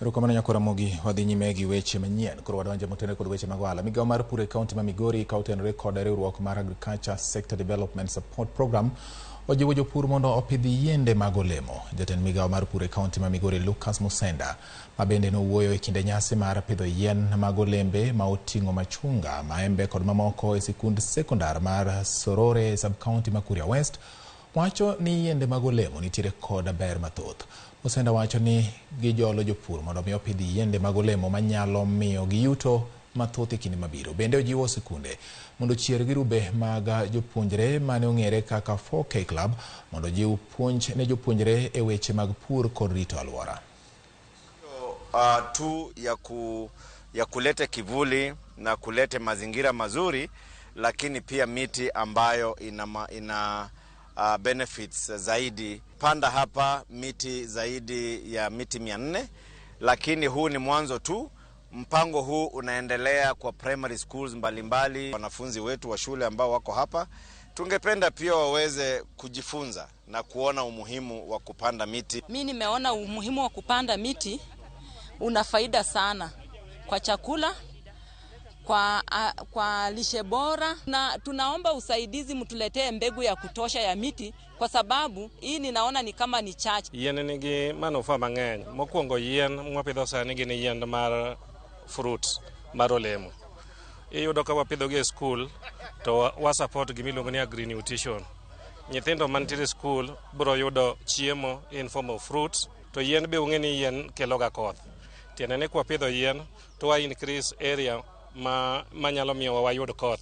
Erokamano nyako Ramogi, wadhi nyime gi weche manyien. Koro wadonjo motene kod weche mag ohala. Migawo mar pur e kaunti ma Migori ka otenore kod riwruok mar Agriculture Sector Development Support Program ojiwo jopur mondo opidh yiende mag olemo. Jatend migawo mar pur e kaunti ma Migori Lucas Musenda ma bende nowuoyo e kinde nyasi mar pidho yien mag olembe ma oting'o machunga, maembe kod mamoko e sikund sekondar mar Sorore sub-county ma Kuria West, wacho ni yiende mag olemo nitiere kod ber mathoth. Musenda wacho ni gijolo jopur mondo mi opidh yiende mag olemo manyalo miyo giyuto mathoth e kinde mabiro. Bende ojiwo sikunde mondo chier girube mag jopuonjre mane ong'ere kaka 4K Club mondo jiw puonj ne jopuonjre e weche mag pur kod rito alwora. Tu ya kulete kivuli na kulete mazingira mazuri, lakini pia miti ambayo ina benefits zaidi. Panda hapa miti zaidi ya miti 400, lakini huu ni mwanzo tu. Mpango huu unaendelea kwa primary schools mbalimbali. Wanafunzi wetu wa shule ambao wako hapa, tungependa pia waweze kujifunza na kuona umuhimu wa kupanda miti. Mimi nimeona umuhimu wa kupanda miti una faida sana kwa chakula, kwa lishe bora, na tunaomba usaidizi mtuletee mbegu ya kutosha ya miti kwa sababu hii ninaona ni kama ni chache. Yien nigi manufaa mang'eny. Mokwongo yien mwapidho sani gin yien mar fruits mar olemo. Iyudo ka wapidhogi e school to wa support gimiluongo ni agri nutrition. Nyithindo mantiere school biro yudo chiemo in form of fruits, to yien be ung'e ni yien keloga koth. Tiende ni kwa pidho yien to wa increase area manyalo miyo wayud koth.